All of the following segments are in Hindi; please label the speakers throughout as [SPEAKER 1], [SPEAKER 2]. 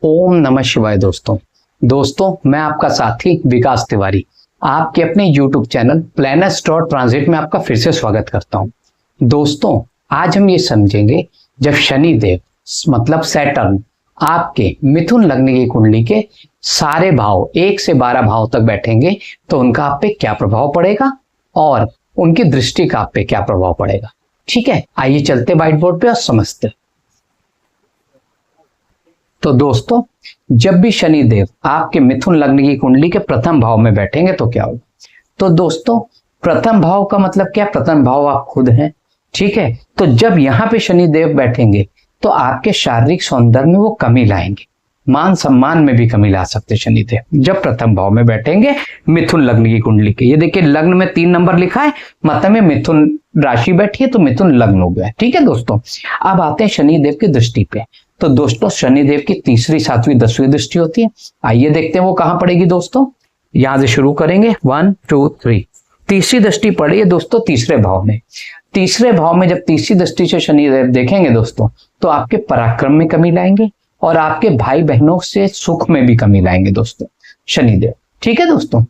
[SPEAKER 1] ओम नमः शिवाय। दोस्तों मैं आपका साथी विकास तिवारी आपके अपने YouTube channel planets dot transit में आपका फिर से स्वागत करता हूं। दोस्तों आज हम ये समझेंगे जब शनि देव मतलब सैटर्न आपके मिथुन लग्न की कुंडली के सारे भाव 1 से 12 भाव तक बैठेंगे तो उनका आप पे क्या प्रभाव पड़ेगा और उनकी दृष्टि का आप पे क्या प्रभाव पड़ेगा। ठीक है, आइए चलते व्हाइट बोर्ड पे और समझते। तो दोस्तों जब भी शनि देव आपके मिथुन लग्न की कुंडली के प्रथम भाव में बैठेंगे तो क्या होगा। तो दोस्तों प्रथम भाव का मतलब क्या, प्रथम भाव आप खुद हैं। ठीक है, तो जब यहां पे शनि देव बैठेंगे तो आपके शारीरिक सौंदर्य में वो कमी लाएंगे, मान सम्मान में भी कमी ला सकते शनि देव जब प्रथम भाव में बैठेंगे मिथुन लग्न की कुंडली के। ये देखिए लग्न में 3 नंबर लिखा है, मतलब में मिथुन राशि बैठी है तो मिथुन लग्न हो गया। ठीक है दोस्तों, अब आते हैं शनि देव की दृष्टि पे। तो दोस्तों शनिदेव की तीसरी, सातवीं, 10वीं दृष्टि होती है। आइए देखते हैं वो कहां पड़ेगी। दोस्तों यहां से शुरू करेंगे 1 2 3। तीसरी दृष्टि पड़ी है दोस्तों तीसरे भाव में। तीसरे भाव में जब तीसरी दृष्टि से शनिदेव देखेंगे दोस्तों तो आपके पराक्रम में कमी लाएंगे और आपके भाई बहनों से सुख में भी कमी लाएंगे दोस्तों शनिदेव। ठीक है दोस्तों,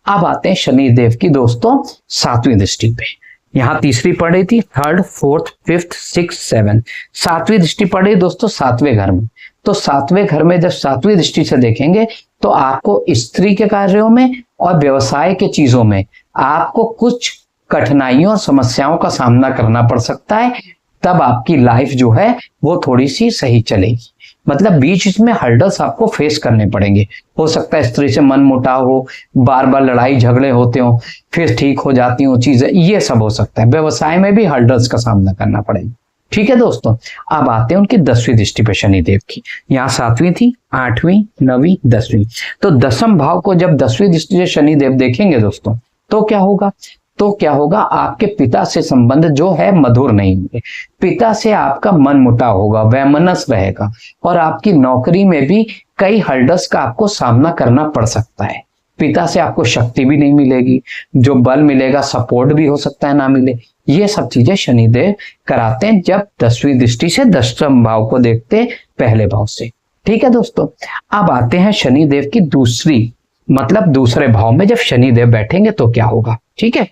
[SPEAKER 1] अब आते हैं शनिदेव की दोस्तों 7वीं दृष्टि पे। यहां तीसरी पड़ रही थी, 3rd 4th 5th 6th 7th। 7वीं दृष्टि पड़ रही दोस्तों 7वें घर में। तो 7वें घर में जब 7वीं दृष्टि से देखेंगे तो आपको स्त्री के कार्यों में और व्यवसाय के चीजों में आपको कुछ कठिनाइयों और समस्याओं का सामना करना पड़ सकता है। तब आपकी लाइफ जो है वो थोड़ी सी सही चलेगी, मतलब बीच में हर्डल्स आपको फेस करने पड़ेंगे। हो सकता है स्त्री से मन मुटाव हो, बार बार लड़ाई झगड़े होते हो, फिर ठीक हो जाती हो चीजें, ये सब हो सकता है। व्यवसाय में भी हर्डल्स का सामना करना पड़ेगा। ठीक है दोस्तों, अब आते हैं उनकी 10वीं दृष्टि पे शनिदेव की। यहाँ 7वीं थी, 8वीं, 9वीं, 10वीं। तो 10वीं भाव को जब 10वीं दृष्टि से शनिदेव देखेंगे दोस्तों तो क्या होगा, आपके पिता से संबंध जो है मधुर नहीं होंगे। पिता से आपका मन मुटाव होगा, वैमनस्य रहेगा और आपकी नौकरी में भी कई हर्डल्स का आपको सामना करना पड़ सकता है। पिता से आपको शक्ति भी नहीं मिलेगी, जो बल मिलेगा सपोर्ट भी हो सकता है ना मिले। ये सब चीजें शनिदेव कराते हैं जब 10वीं दृष्टि से 10वें भाव को देखते पहले भाव से। ठीक है दोस्तों, अब आते हैं शनिदेव की दूसरे भाव में जब शनिदेव बैठेंगे तो क्या होगा। ठीक है,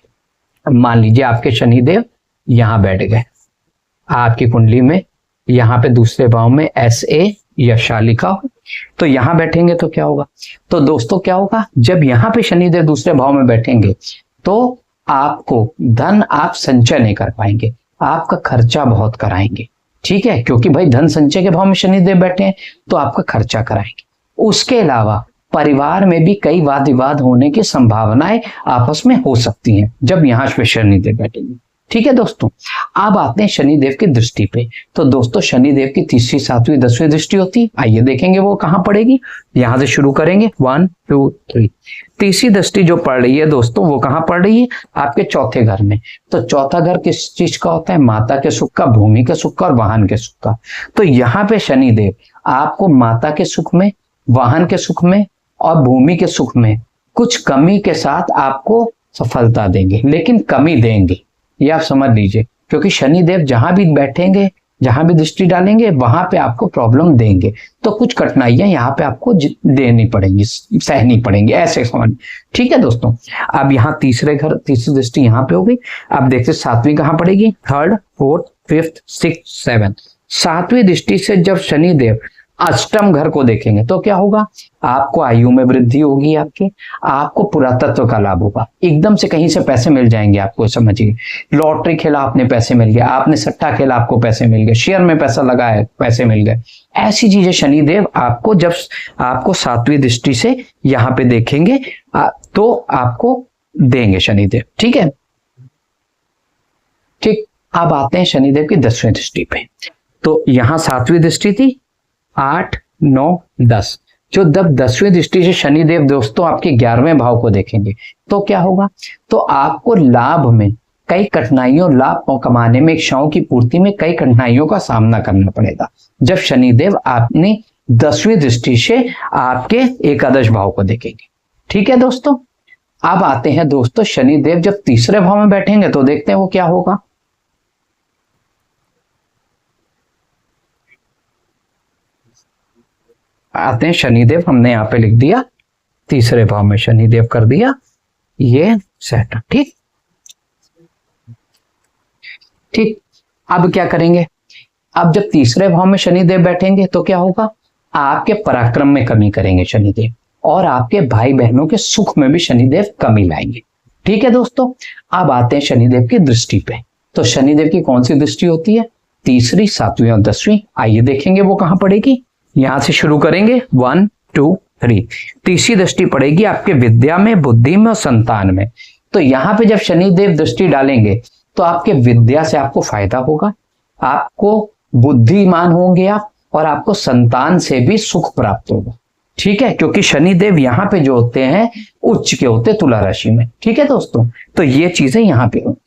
[SPEAKER 1] मान लीजिए आपके शनिदेव यहां बैठ गए आपकी कुंडली में, यहां पे दूसरे भाव में SA यशा लिखा हो, तो यहां बैठेंगे तो क्या होगा। तो दोस्तों क्या होगा, जब यहां पे शनिदेव दूसरे भाव में बैठेंगे तो आपको धन आप संचय नहीं कर पाएंगे, आपका खर्चा बहुत कराएंगे। ठीक है, क्योंकि भाई धन संचय के भाव में शनिदेव बैठे हैं तो आपका खर्चा कराएंगे। उसके अलावा परिवार में भी कई वाद विवाद होने की संभावनाएं आपस में हो सकती हैं जब यहाँ पे शनिदेव बैठेंगे। ठीक है दोस्तों, अब आते हैं शनिदेव की दृष्टि पे। तो दोस्तों शनिदेव की तीसरी, 7वीं, 10वीं दृष्टि होती है। आइए देखेंगे वो कहां पड़ेगी। यहां से शुरू करेंगे 1 2 3। तीसरी दृष्टि जो पड़ रही है दोस्तों वो कहां पड़ रही है, आपके चौथे घर में। तो चौथा घर किस चीज का होता है, माता के सुख का, भूमि के सुख का और वाहन के सुख का। तो यहाँ पे शनिदेव आपको माता के सुख में, वाहन के सुख में और भूमि के सुख में कुछ कमी के साथ आपको सफलता देंगे, लेकिन कमी देंगे ये आप समझ लीजिए, क्योंकि शनिदेव जहां भी बैठेंगे, जहां भी दृष्टि डालेंगे वहां पे आपको प्रॉब्लम देंगे। तो कुछ कठिनाइयां यहाँ पे आपको देनी पड़ेंगी, सहनी पड़ेंगी, ऐसे समझ। ठीक है दोस्तों, अब यहाँ तीसरी दृष्टि यहाँ पे हो गई। अब देखते 7वीं कहाँ पड़ेगी, 3rd 4th 5th 6th 7th। 7वीं दृष्टि से जब शनिदेव अष्टम घर को देखेंगे तो क्या होगा, आपको आयु में वृद्धि होगी, आपको पुरातत्व का लाभ होगा। एकदम से कहीं से पैसे मिल जाएंगे आपको, समझिए लॉटरी खेला आपने पैसे मिल गए, आपने सट्टा खेला आपको पैसे मिल गए, शेयर में पैसा लगाया पैसे मिल गए। ऐसी चीजें शनिदेव आपको जब आपको 7वीं दृष्टि से यहाँ पे देखेंगे तो आपको देंगे शनिदेव। ठीक है, ठीक। अब आते हैं शनिदेव की 10वीं दृष्टि पे। तो यहाँ 7वीं दृष्टि थी, 8 9 10। जो जब 10वीं दृष्टि से शनिदेव दोस्तों आपके 11वें भाव को देखेंगे तो क्या होगा, तो आपको लाभ में कई कठिनाइयों, लाभ कमाने में, इच्छाओं की पूर्ति में कई कठिनाइयों का सामना करना पड़ेगा जब शनिदेव आपने 10वीं दृष्टि से आपके एकादश भाव को देखेंगे। ठीक है दोस्तों, अब आते हैं दोस्तों शनिदेव जब तीसरे भाव में बैठेंगे तो देखते हैं वो क्या होगा। आते हैं शनिदेव, हमने यहाँ पे लिख दिया तीसरे भाव में शनिदेव कर दिया ये सेटअप। ठीक ठीक, अब क्या करेंगे, अब जब तीसरे भाव में शनिदेव बैठेंगे तो क्या होगा, आपके पराक्रम में कमी करेंगे शनिदेव, और आपके भाई बहनों के सुख में भी शनिदेव कमी लाएंगे। ठीक है दोस्तों, अब आते हैं शनिदेव की दृष्टि पे। तो शनिदेव की कौन सी दृष्टि होती है, तीसरी, सातवीं और 10वीं। आइए देखेंगे वो कहां पड़ेगी। यहां से शुरू करेंगे 1 2 3। तीसरी दृष्टि पड़ेगी आपके विद्या में, बुद्धि में और संतान में। तो यहाँ पे जब शनिदेव दृष्टि डालेंगे तो आपके विद्या से आपको फायदा होगा, आपको बुद्धिमान होंगे आप, और आपको संतान से भी सुख प्राप्त होगा। ठीक है, क्योंकि शनिदेव यहाँ पे जो होते हैं उच्च के होते तुला राशि में। ठीक है दोस्तों, तो ये चीजें यहाँ पे होंगी।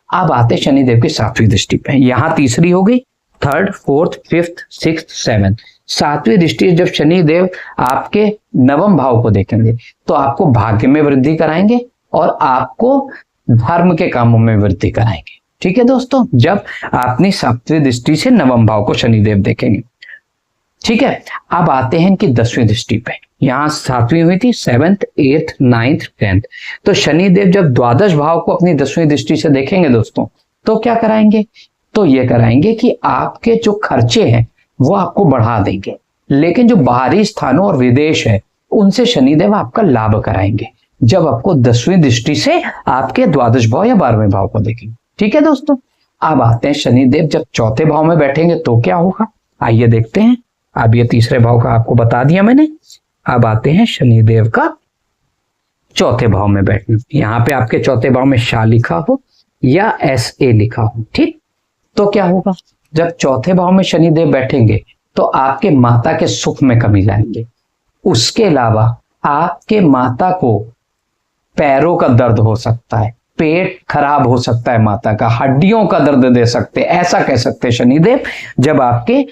[SPEAKER 1] अब आते शनिदेव की सातवीं दृष्टि पे। यहाँ तीसरी हो गई, 3rd 4th 5th 6th 7th। सातवीं दृष्टि जब शनिदेव आपके नवम भाव को देखेंगे तो आपको भाग्य में वृद्धि कराएंगे और आपको धर्म के कामों में वृद्धि कराएंगे। ठीक है दोस्तों, जब अपनी सातवीं दृष्टि से नवम भाव को शनिदेव देखेंगे। ठीक है, अब आते हैं इनकी 10वीं दृष्टि पे। यहाँ 7वीं हुई थी, 7th 8th 9th 10th। तो शनिदेव जब द्वादश भाव को अपनी 10वीं दृष्टि से देखेंगे दोस्तों तो क्या कराएंगे, तो ये कराएंगे कि आपके जो खर्चे हैं वो आपको बढ़ा देंगे, लेकिन जो बाहरी स्थानों और विदेश है उनसे शनिदेव आपका लाभ कराएंगे जब आपको 10वीं दृष्टि से आपके द्वादश भाव या 12वें भाव को देखेंगे। ठीक है दोस्तों, अब आते हैं शनिदेव जब चौथे भाव में बैठेंगे तो क्या होगा, आइए देखते हैं। अब ये तीसरे भाव का आपको बता दिया मैंने। अब आते हैं शनिदेव का चौथे भाव में बैठना। यहाँ पे आपके चौथे भाव में शाह लिखा हो या SA लिखा हो। ठीक, तो क्या होगा, जब चौथे भाव में शनिदेव बैठेंगे तो आपके माता के सुख में कमी लाएंगे। उसके अलावा आपके माता को पैरों का दर्द हो सकता है, पेट खराब हो सकता है, माता का हड्डियों का दर्द दे सकते हैं, ऐसा कह सकते हैं शनिदेव जब आपके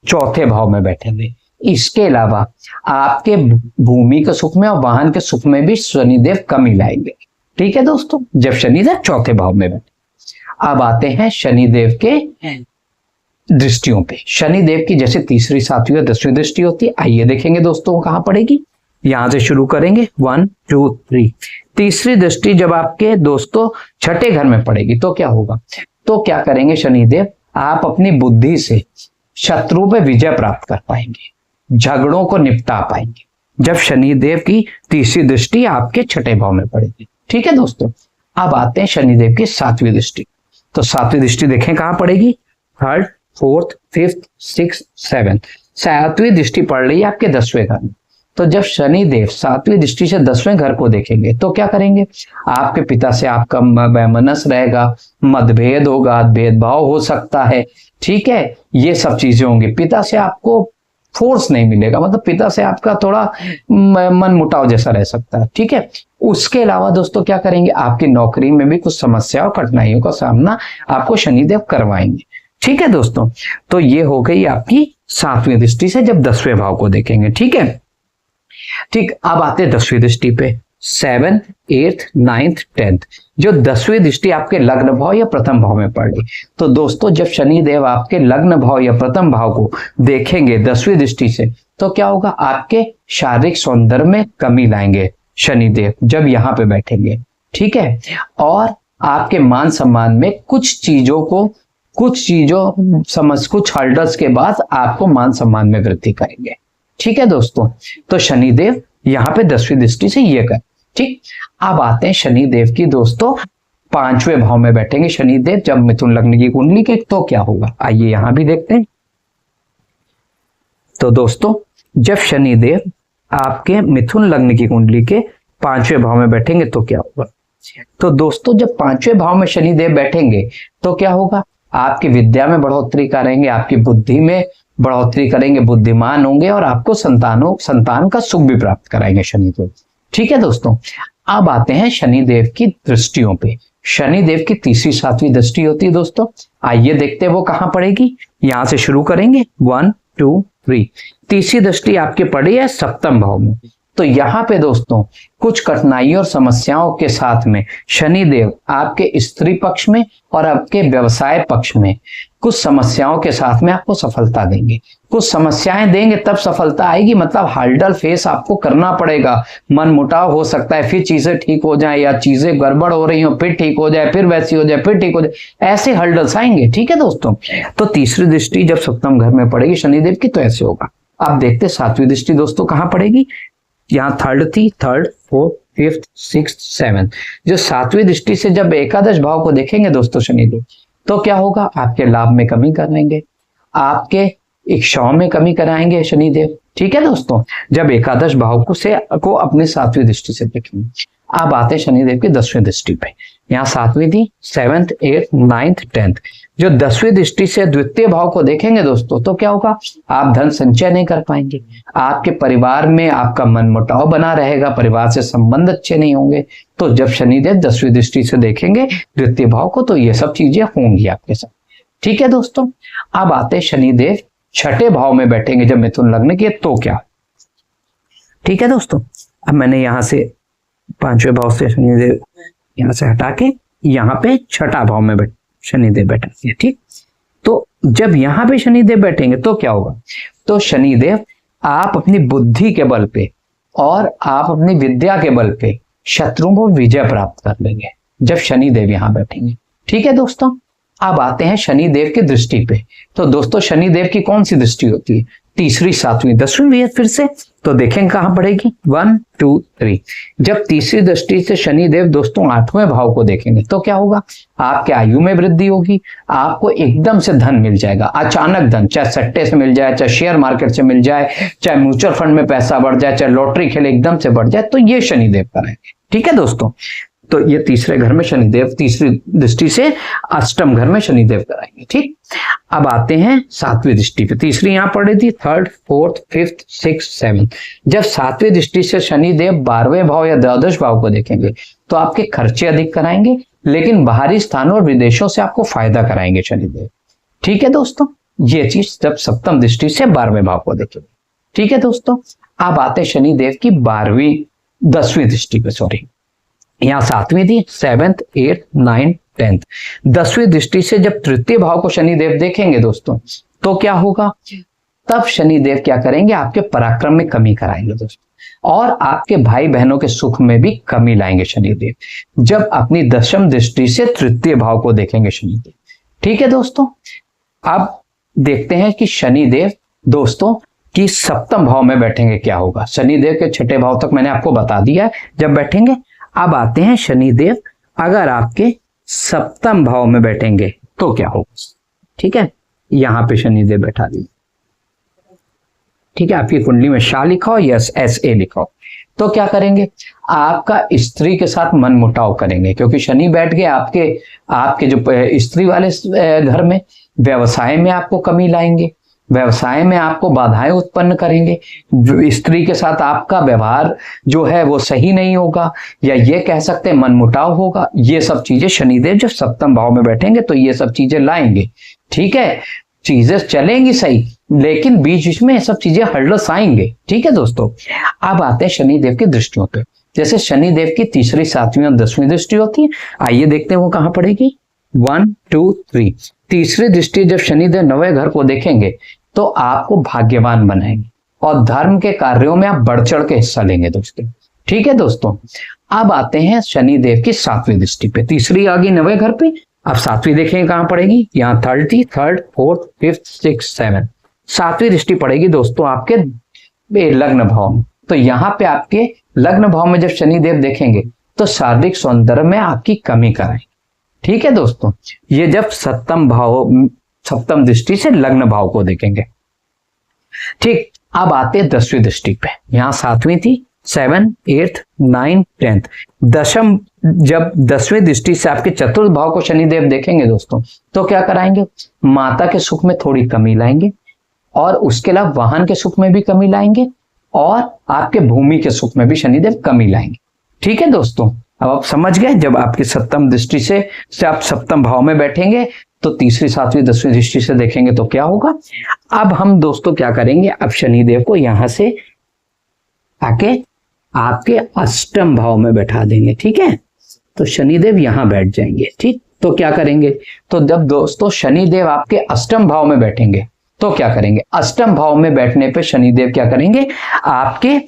[SPEAKER 1] चौथे भाव में बैठेंगे। इसके अलावा आपके भूमि के सुख में और वाहन के सुख में भी शनिदेव कमी लाएंगे। ठीक है दोस्तों, जब शनिदेव चौथे भाव में बैठे। अब आते हैं शनिदेव के दृष्टियों पे। शनिदेव की जैसे तीसरी, सातवीं और 10वीं दृष्टि होती है, आइए देखेंगे दोस्तों कहां पड़ेगी। यहां से शुरू करेंगे 1 2 3। तीसरी दृष्टि जब आपके दोस्तों छठे घर में पड़ेगी तो क्या होगा, तो क्या करेंगे शनिदेव, आप अपनी बुद्धि से शत्रु पे विजय प्राप्त कर पाएंगे, झगड़ों को निपटा पाएंगे जब शनिदेव की तीसरी दृष्टि आपके छठे भाव में पड़ेगी। ठीक है दोस्तों, अब आते हैं शनिदेव की सातवीं दृष्टि। तो सातवीं दृष्टि देखें कहां पड़ेगी, 3rd 4th 5th 6th 7th। सातवीं दृष्टि पड़ रही है आपके 10वें घर में। तो जब शनिदेव सातवीं दृष्टि से 10वें घर को देखेंगे तो क्या करेंगे, आपके पिता से आपका वैमनस रहेगा, मतभेद होगा, भेदभाव हो सकता है। ठीक है, ये सब चीजें होंगी। पिता से आपको फोर्स नहीं मिलेगा, मतलब पिता से आपका थोड़ा मन मुटाव जैसा रह सकता है। ठीक है, उसके अलावा दोस्तों क्या करेंगे, आपकी नौकरी में भी कुछ समस्याओं कठिनाइयों का सामना आपको शनिदेव करवाएंगे। ठीक है दोस्तों, तो ये हो गई आपकी सातवीं दृष्टि से जब 10वें भाव को देखेंगे। ठीक है, ठीक, अब आते हैं 10वीं दृष्टि पे। 7th 8th 9th 10th। जो 10वीं दृष्टि आपके लग्न भाव या प्रथम भाव में पड़ गई। तो दोस्तों जब शनिदेव आपके लग्न भाव या प्रथम भाव को देखेंगे 10वीं दृष्टि से तो क्या होगा, आपके शारीरिक सौंदर्य में कमी लाएंगे शनिदेव जब यहाँ पे बैठेंगे। ठीक है, और आपके मान सम्मान में कुछ हर्डल्स के बाद आपको मान सम्मान में वृद्धि करेंगे। ठीक है दोस्तों, तो शनिदेव यहाँ पे 10वीं दृष्टि से ये कर। ठीक, अब आते हैं शनिदेव की दोस्तों 5वें भाव में बैठेंगे शनिदेव जब मिथुन लग्न की कुंडली के, तो क्या होगा, आइए यहां भी देखते हैं। तो दोस्तों जब शनिदेव आपके मिथुन लग्न की कुंडली के 5वें भाव में बैठेंगे तो क्या होगा, तो दोस्तों जब 5वें भाव में शनिदेव बैठेंगे तो क्या होगा, आपकी विद्या में बढ़ोतरी करेंगे, आपकी बुद्धि में बढ़ोतरी करेंगे, बुद्धिमान होंगे और आपको संतान का सुख भी प्राप्त कराएंगे शनिदेव। ठीक है दोस्तों, अब आते हैं शनिदेव की दृष्टियों पे। शनिदेव की तीसरी सातवीं दृष्टि होती है दोस्तों, आइए देखते हैं वो कहां पड़ेगी। यहां से शुरू करेंगे 1 2 3। तीसरी दृष्टि आपके पड़ी है सप्तम भाव में। तो यहाँ पे दोस्तों कुछ कठिनाइयों और समस्याओं के साथ में शनिदेव आपके स्त्री पक्ष में और आपके व्यवसाय पक्ष में कुछ समस्याओं के साथ में आपको सफलता देंगे। कुछ समस्याएं देंगे तब सफलता आएगी, मतलब हर्डल फेस आपको करना पड़ेगा। मन मुटाव हो सकता है, फिर चीजें ठीक हो जाए, या चीजें गड़बड़ हो रही हो फिर ठीक हो जाए, फिर वैसी हो जाए, फिर ठीक हो जाए, ऐसे हर्डल्स आएंगे। ठीक है दोस्तों, तो तीसरी दृष्टि जब सप्तम घर में पड़ेगी शनिदेव की तो ऐसे होगा। आप देखते सातवीं दृष्टि दोस्तों कहां पड़ेगी, यहाँ थर्ड थी, third, fourth, fifth, sixth, seventh. जो सातवीं दृष्टि से जब एकादश भाव को देखेंगे दोस्तों शनिदेव, तो क्या होगा, आपके लाभ में कमी कराएंगे, आपके इच्छाओं में कमी कराएंगे शनिदेव। ठीक है दोस्तों, जब एकादश भाव को अपने सातवीं दृष्टि से देखेंगे। अब आते हैं शनिदेव की 10वीं दृष्टि पे। यहाँ सातवीं थी, 7th, 8th, 9th, 10th। जो 10वीं दृष्टि से द्वितीय भाव को देखेंगे दोस्तों, तो क्या होगा, आप धन संचय नहीं कर पाएंगे, आपके परिवार में आपका मनमुटाव बना रहेगा, परिवार से संबंध अच्छे नहीं होंगे। तो जब शनिदेव 10वीं दृष्टि से देखेंगे द्वितीय भाव को, तो ये सब चीजें होंगी आपके साथ। ठीक है दोस्तों, अब आते शनिदेव छठे भाव में बैठेंगे जब मिथुन लग्न के, तो क्या। ठीक है दोस्तों, अब मैंने यहां से 5वें भाव से शनिदेव यहां से हटा के यहाँ पे छठा भाव में शनिदेव बैठा दिया। ठीक, तो जब यहाँ पे शनिदेव बैठेंगे तो क्या होगा, तो शनिदेव आप अपनी बुद्धि के बल पे और आप अपनी विद्या के बल पे शत्रुओं को विजय प्राप्त कर लेंगे जब शनिदेव यहाँ बैठेंगे। ठीक है दोस्तों, अब आते हैं शनिदेव की दृष्टि पे। तो दोस्तों शनिदेव की कौन सी दृष्टि होती है, तीसरी, सातवीं, 10वीं भी है फिर से, तो देखेंगे कहां पड़ेगी, 1, 2, 3। जब तीसरी दृष्टि से शनिदेव दोस्तों 8वें भाव को देखेंगे तो क्या होगा, आपके आयु में वृद्धि होगी, आपको एकदम से धन मिल जाएगा, अचानक धन, चाहे सट्टे से मिल जाए, चाहे शेयर मार्केट से मिल जाए, चाहे म्यूचुअल फंड में पैसा बढ़ जाए, चाहे लॉटरी खेले एकदम से बढ़ जाए, तो ये शनिदेव कराएंगे। ठीक है दोस्तों, तो ये तीसरे घर में शनिदेव, तीसरी दृष्टि से अष्टम घर में शनिदेव कराएंगे। ठीक, अब आते हैं सातवीं दृष्टि पे। तीसरी यहां पड़ रही थी, 3rd, 4th, 5th, 6th, 7th। जब सातवीं दृष्टि से शनिदेव 12वें भाव या द्वादश भाव को देखेंगे तो आपके खर्चे अधिक कराएंगे, लेकिन बाहरी स्थानों और विदेशों से आपको फायदा कराएंगे शनिदेव। ठीक है दोस्तों, ये चीज जब सप्तम दृष्टि से 12वें भाव को देखेंगे। ठीक है दोस्तों, अब आते हैं शनिदेव की 10वीं दृष्टि पे। सॉरी, यहाँ सातवीं थी, 7th, 8th, 9th, 10th। 10वीं दृष्टि से जब तृतीय भाव को शनिदेव देखेंगे दोस्तों, तो क्या होगा, तब शनिदेव क्या करेंगे, आपके पराक्रम में कमी कराएंगे दोस्तों, और आपके भाई बहनों के सुख में भी कमी लाएंगे शनिदेव जब अपनी 10वीं दृष्टि से तृतीय भाव को देखेंगे शनिदेव। ठीक है दोस्तों, अब देखते हैं कि शनिदेव दोस्तों की सप्तम भाव में बैठेंगे क्या होगा। शनिदेव के छठे भाव तक मैंने आपको बता दिया जब बैठेंगे। अब आते हैं शनिदेव अगर आपके सप्तम भाव में बैठेंगे तो क्या होगा। ठीक है, यहां पे शनिदेव बैठा दिए। ठीक है, आपकी कुंडली में शाह लिखा हो, यस SA लिखा हो, तो क्या करेंगे, आपका स्त्री के साथ मन मुटाव करेंगे, क्योंकि शनि बैठ गए आपके जो स्त्री वाले घर में, व्यवसाय में आपको कमी लाएंगे, व्यवसाय में आपको बाधाएं उत्पन्न करेंगे, स्त्री के साथ आपका व्यवहार जो है वो सही नहीं होगा, या ये कह सकते हैं मनमुटाव होगा। ये सब चीजें शनिदेव जब सप्तम भाव में बैठेंगे तो ये सब चीजें लाएंगे। ठीक है, चीजें चलेंगी सही, लेकिन बीच बीच में ये सब चीजें हर्डल्स आएंगे। ठीक है दोस्तों, अब आते हैं शनिदेव की दृष्टियों पे। जैसे शनिदेव की तीसरी, सातवीं और 10वीं दृष्टि होती है, आइए देखते हैं वो कहां पड़ेगी। 1, 2, 3। तीसरी दृष्टि जब शनिदेव 9वें घर को देखेंगे तो आपको भाग्यवान बनाएंगे और धर्म के कार्यों में आप बढ़ चढ़ के हिस्सा लेंगे दोस्तों। ठीक है दोस्तों, अब आते हैं शनिदेव की 7वीं दृष्टि पे। तीसरी आ गई 9वें घर पे, अब 7वीं देखेंगे कहां पड़ेगी, यहाँ 3rd, 4th, 5th, 6th, 7th। 7वीं दृष्टि पड़ेगी दोस्तों आपके लग्न भाव में। तो यहाँ पे आपके लग्न भाव में जब शनिदेव देखेंगे तो शारीरिक सौंदर्य में आपकी कमी कराएंगे। ठीक है दोस्तों, ये जब सप्तम दृष्टि से लग्न भाव को देखेंगे। ठीक, अब आते हैं 10वीं दृष्टि पे। यहाँ 7वीं थी, 7, 8, 9, 10th। दशम जब 10वीं दृष्टि से आपके चतुर्थ भाव को शनिदेव देखेंगे दोस्तों, तो क्या कराएंगे, माता के सुख में थोड़ी कमी लाएंगे, और उसके अलावा वाहन के सुख में भी कमी लाएंगे, और आपके भूमि के सुख में भी शनिदेव कमी लाएंगे। ठीक है दोस्तों, अब आप समझ गए, जब आपकी सप्तम दृष्टि से आप सप्तम भाव में बैठेंगे तो तीसरी, 7वीं, 10वीं दृष्टि से देखेंगे तो क्या होगा। अब हम दोस्तों क्या करेंगे, अब शनिदेव को यहां से आके आपके अष्टम भाव में बैठा देंगे। ठीक है, तो शनिदेव यहां बैठ जाएंगे। ठीक, तो क्या करेंगे, तो जब दोस्तों शनिदेव आपके अष्टम भाव में बैठेंगे तो क्या करेंगे, अष्टम भाव में बैठने पे शनिदेव क्या करेंगे, आपके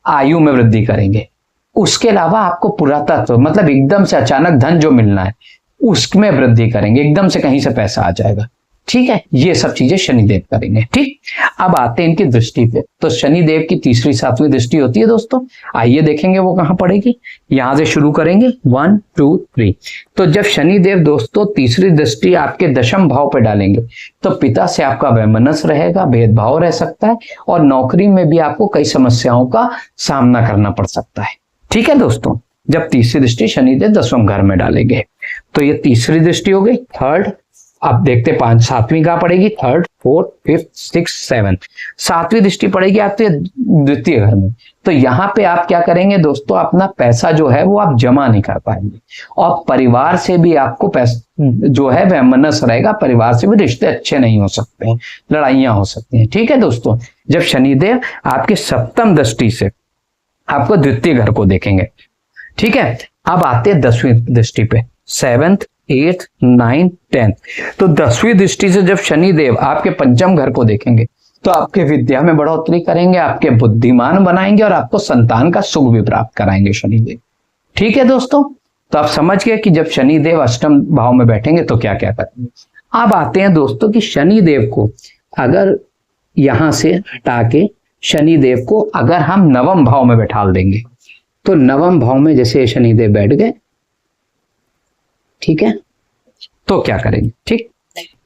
[SPEAKER 1] आयु में वृद्धि करेंगे। उसके अलावा आपको पुरातत्व मतलब एकदम से अचानक धन जो मिलना है उसमें वृद्धि करेंगे, एकदम से कहीं से पैसा आ जाएगा। ठीक है, ये सब चीजें शनिदेव करेंगे। ठीक, अब आते हैं इनकी दृष्टि पे। तो शनिदेव की तीसरी सातवीं दृष्टि होती है दोस्तों, आइए देखेंगे वो कहां पड़ेगी। यहां से शुरू करेंगे 1 2 3। तो जब शनिदेव दोस्तों तीसरी दृष्टि आपके दशम भाव पे डालेंगे तो पिता से आपका वैमनस्य रहेगा, भेदभाव रह सकता है और नौकरी में भी आपको कई समस्याओं का सामना करना पड़ सकता है। ठीक है दोस्तों, जब तीसरी दृष्टि शनिदेव दसवें घर में डालेंगे तो ये तीसरी दृष्टि हो गई। थर्ड, अब देखते पांच, सातवीं कहां पड़ेगी, third fourth fifth six seventh, सातवीं दृष्टि पड़ेगी आपके द्वितीय घर में। तो यहाँ पे आप क्या करेंगे दोस्तों, अपना पैसा जो है वो आप जमा नहीं कर पाएंगे और परिवार से भी आपको पैसा जो है वैमनस्य रहेगा, परिवार से भी रिश्ते अच्छे नहीं हो सकते हैं, लड़ाइयां हो सकती हैं। ठीक है दोस्तों, जब शनिदेव आपके सप्तम दृष्टि से आपको द्वितीय घर को देखेंगे। ठीक है, अब आते हैं दसवीं दृष्टि पे, 7th 8th 9th 10th। तो दसवीं दृष्टि से जब शनिदेव आपके पंचम घर को देखेंगे तो आपके विद्या में बढ़ोतरी करेंगे, आपके बुद्धिमान बनाएंगे और आपको संतान का सुख भी प्राप्त कराएंगे शनिदेव। ठीक है दोस्तों, तो आप समझ गए कि जब शनिदेव अष्टम भाव में बैठेंगे तो क्या क्या करेंगे। अब आते हैं दोस्तों कि शनिदेव को अगर यहां से हटा के शनिदेव को अगर हम नवम भाव में बैठा देंगे तो नवम भाव में जैसे शनिदेव बैठ गए, ठीक है, तो क्या करेंगे। ठीक,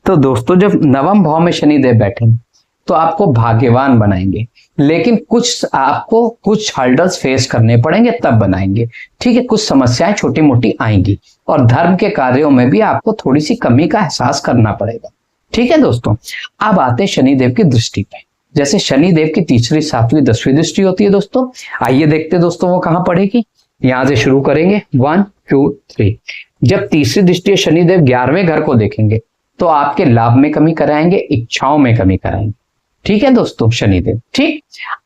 [SPEAKER 1] तो दोस्तों जब नवम भाव में शनिदेव बैठेंगे तो आपको भाग्यवान बनाएंगे, लेकिन आपको कुछ हर्डल्स फेस करने पड़ेंगे तब बनाएंगे। ठीक है, कुछ समस्याएं छोटी मोटी आएंगी और धर्म के कार्यों में भी आपको थोड़ी सी कमी का एहसास करना पड़ेगा। ठीक है दोस्तों, अब आते शनिदेव की दृष्टि पे। जैसे शनिदेव की तीसरी सातवीं दसवीं दृष्टि होती है दोस्तों, आइए देखते दोस्तों वो कहां पड़ेगी। यहां से शुरू करेंगे 1 2 3। जब तीसरी दृष्टि शनिदेव 11वें घर को देखेंगे तो आपके लाभ में कमी कराएंगे, इच्छाओं में कमी कराएंगे। ठीक है दोस्तों शनिदेव। ठीक,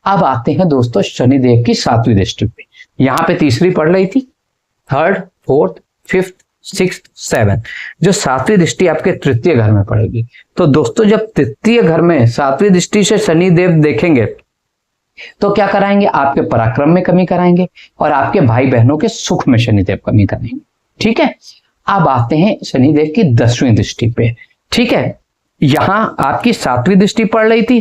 [SPEAKER 1] अब आते हैं दोस्तों शनिदेव की सातवीं दृष्टि पे। यहां पे तीसरी पढ़ रही थी, third fourth fifth sixth seven, जो सातवीं दृष्टि आपके तृतीय घर में पड़ेगी। तो दोस्तों जब तृतीय घर में सातवीं दृष्टि से शनिदेव देखेंगे तो क्या कराएंगे, आपके पराक्रम में कमी कराएंगे और आपके भाई बहनों के सुख में शनिदेव कमी कराएंगे। ठीक है, अब आते हैं शनिदेव की दसवीं दृष्टि पे। ठीक है, यहां आपकी सातवीं दृष्टि पड़ रही थी,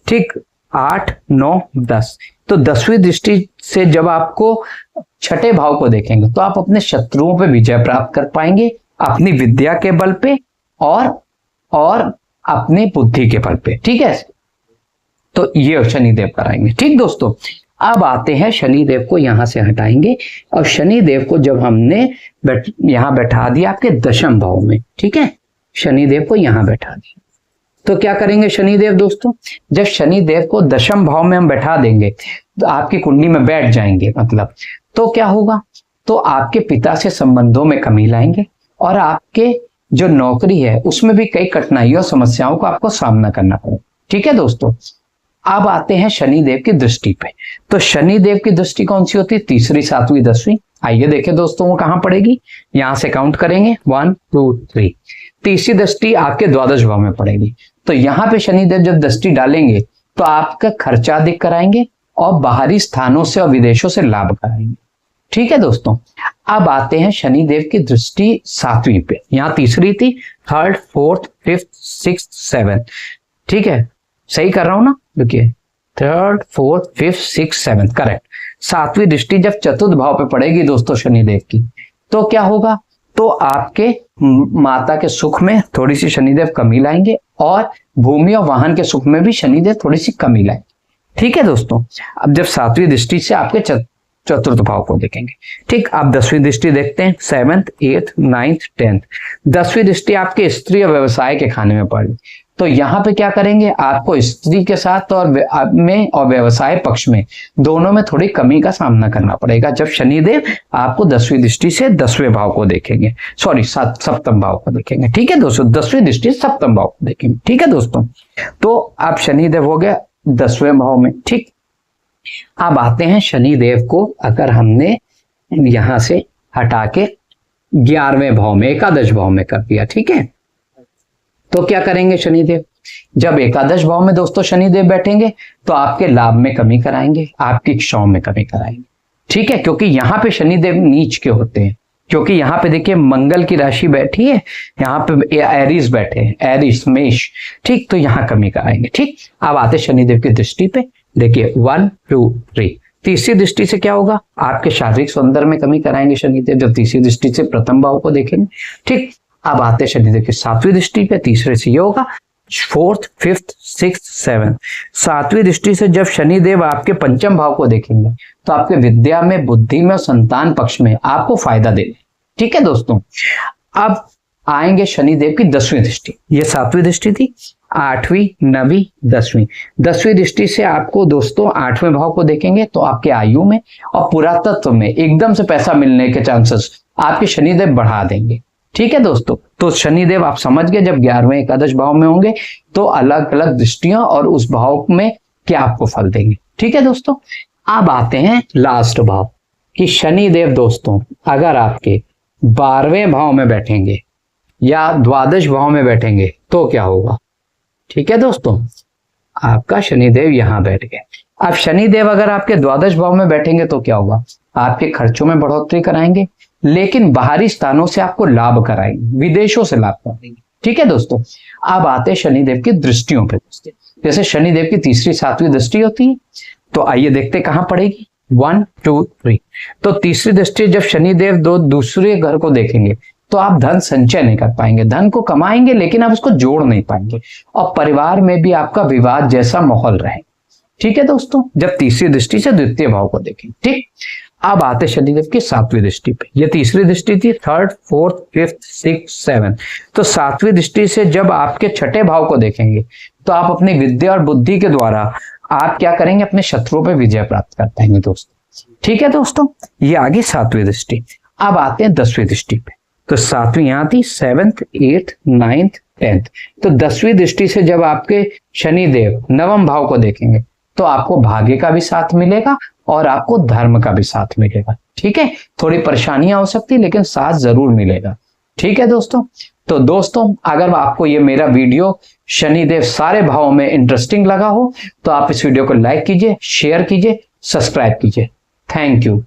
[SPEAKER 1] ठीक, 8 9 10। तो दसवीं दृष्टि से जब आपको छठे भाव को देखेंगे तो आप अपने शत्रुओं पे विजय प्राप्त कर पाएंगे अपनी विद्या के बल पे और अपनी बुद्धि के बल पे। ठीक है, तो ये शनिदेव कराएंगे। ठीक दोस्तों, अब आते हैं शनिदेव को यहां से हटाएंगे और शनिदेव को जब हमने यहां बैठा दिया आपके दशम भाव में, ठीक है, शनिदेव को यहां बैठा दिया तो क्या करेंगे शनिदेव दोस्तों, जब शनिदेव को दशम भाव में हम बैठा देंगे तो आपकी कुंडली में बैठ जाएंगे, मतलब तो क्या होगा, तो आपके पिता से संबंधों में कमी लाएंगे और आपके जो नौकरी है उसमें भी कई कठिनाइयों और समस्याओं का आपको सामना करना पड़ेगा। ठीक है दोस्तों, अब आते हैं शनिदेव की दृष्टि पे। तो शनिदेव की दृष्टि कौन सी होती है, तीसरी सातवीं दसवीं। आइए देखें दोस्तों वो कहां पड़ेगी, यहां से काउंट करेंगे 1 2 3। तीसरी दृष्टि आपके द्वादश भाव में पड़ेगी। तो यहां पे शनिदेव जब दृष्टि डालेंगे तो आपका खर्चा अधिक कराएंगे और बाहरी स्थानों से और विदेशों से लाभ कराएंगे। ठीक है दोस्तों, अब आते हैं शनिदेव की दृष्टि सातवीं पे। यहां तीसरी थी, third fourth fifth sixth seven. ठीक है, सही कर रहा हूं ना, देखिए third fourth fifth six seventh, correct. सातवीं दृष्टि जब चतुर्थ भाव पे पड़ेगी दोस्तों शनिदेव की तो क्या होगा, तो आपके माता के सुख में थोड़ी सी शनिदेव कमी लाएंगे और भूमि और वाहन के सुख में भी शनिदेव थोड़ी सी कमी लाएंगे। ठीक है दोस्तों, अब जब सातवीं दृष्टि से आपके चतुर्थ भाव को देखेंगे। ठीक, आप दसवीं दृष्टि देखते हैं, 7th 8th 9th 10th। दसवीं दृष्टि आपके स्त्री और व्यवसाय के खाने में पड़ी तो यहाँ पे क्या करेंगे, आपको स्त्री के साथ और व्यवसाय पक्ष में दोनों में थोड़ी कमी का सामना करना पड़ेगा जब शनिदेव आपको दसवीं दृष्टि से दसवें भाव को देखेंगे, सॉरी सप्तम भाव को देखेंगे। ठीक है दोस्तों, दसवीं दृष्टि सप्तम भाव को देखेंगे। ठीक है दोस्तों, तो आप शनिदेव हो गया दसवें भाव में। ठीक, अब आते हैं शनिदेव को अगर हमने यहां से हटा के 11वें भाव में, एकादश भाव में कर दिया, ठीक है, तो क्या करेंगे शनिदेव, जब एकादश भाव में दोस्तों शनिदेव बैठेंगे तो आपके लाभ में कमी कराएंगे, आपकी इच्छाओं में कमी कराएंगे। ठीक है, क्योंकि यहाँ पे शनिदेव नीच के होते हैं, क्योंकि यहाँ पे देखिए मंगल की राशि बैठी है, यहाँ पे एरीज बैठे हैं, एरीज मेष। ठीक, तो यहाँ कमी कराएंगे। ठीक, अब आते शनिदेव की दृष्टि पे। देखिए 1 2 3, तीसरी दृष्टि से क्या होगा, आपके शारीरिक सौंदर्य में कमी कराएंगे शनिदेव, जब तीसरी दृष्टि से प्रथम भाव को देखेंगे। ठीक, अब आते शनिदेव की सातवीं दृष्टि पे, तीसरे से ये होगा 4th 5th 6th 7th। सातवीं दृष्टि से जब शनिदेव आपके पंचम भाव को देखेंगे तो आपके विद्या में, बुद्धि में और संतान पक्ष में आपको फायदा देंगे। ठीक है दोस्तों, अब आएंगे शनिदेव की 10वीं दृष्टि। ये 7वीं दृष्टि थी, 8वीं 9वीं 10वीं। 10वीं दृष्टि से आपको दोस्तों 8वें भाव को देखेंगे तो आपके आयु में और पुरातत्व में एकदम से पैसा मिलने के चांसेस आपके शनिदेव बढ़ा देंगे। ठीक है दोस्तों, तो शनिदेव आप समझ गए, जब 11वें एकादश भाव में होंगे तो अलग अलग दृष्टियां और उस भाव में क्या आपको फल देंगे। ठीक है दोस्तों, अब आते हैं लास्ट भाव कि शनिदेव दोस्तों अगर आपके 12वें भाव में बैठेंगे या द्वादश भाव में बैठेंगे तो क्या होगा। ठीक है दोस्तों, आपका शनिदेव यहां बैठ गए। अब शनिदेव अगर आपके द्वादश भाव में बैठेंगे तो क्या होगा, आपके खर्चों में बढ़ोतरी कराएंगे, लेकिन बाहरी स्थानों से आपको लाभ कराएंगे, विदेशों से लाभ कराएंगे। ठीक है दोस्तों, अब आते शनिदेव की दृष्टियों पे। जैसे शनिदेव की तीसरी 7वीं दृष्टि होती है, तो आइए देखते कहां पड़ेगी। 1 2 3, तो तीसरी दृष्टि जब शनिदेव दूसरे घर को देखेंगे तो आप धन संचय नहीं कर पाएंगे, धन को कमाएंगे लेकिन आप उसको जोड़ नहीं पाएंगे, और परिवार में भी आपका विवाद जैसा माहौल रहेगा। ठीक है दोस्तों, जब तीसरी दृष्टि से द्वितीय भाव को देखें। ठीक, अब आते शनिदेव की 7वीं दृष्टि पे। ये तीसरी दृष्टि थी, 3rd 4th 5th 6th 7th। तो 7वीं दृष्टि से जब आपके छठे भाव को देखेंगे तो आप अपनी विद्या और बुद्धि के द्वारा आप क्या करेंगे, अपने शत्रुओं पे विजय प्राप्त कर पाएंगे दोस्तों। ठीक है दोस्तों, ये आगे 7वीं दृष्टि। अब आते हैं 10वीं दृष्टि पे। तो 7वीं यहाँ थी, 7th 8th 9th 10th। तो 10वीं दृष्टि से जब आपके शनिदेव 9वें भाव को देखेंगे तो आपको भाग्य का भी साथ मिलेगा और आपको धर्म का भी साथ मिलेगा। ठीक है, थोड़ी परेशानियां हो सकती लेकिन साथ जरूर मिलेगा। ठीक है दोस्तों, तो दोस्तों अगर आपको ये मेरा वीडियो शनिदेव सारे भावों में इंटरेस्टिंग लगा हो तो आप इस वीडियो को लाइक कीजिए, शेयर कीजिए, सब्सक्राइब कीजिए। Thank you.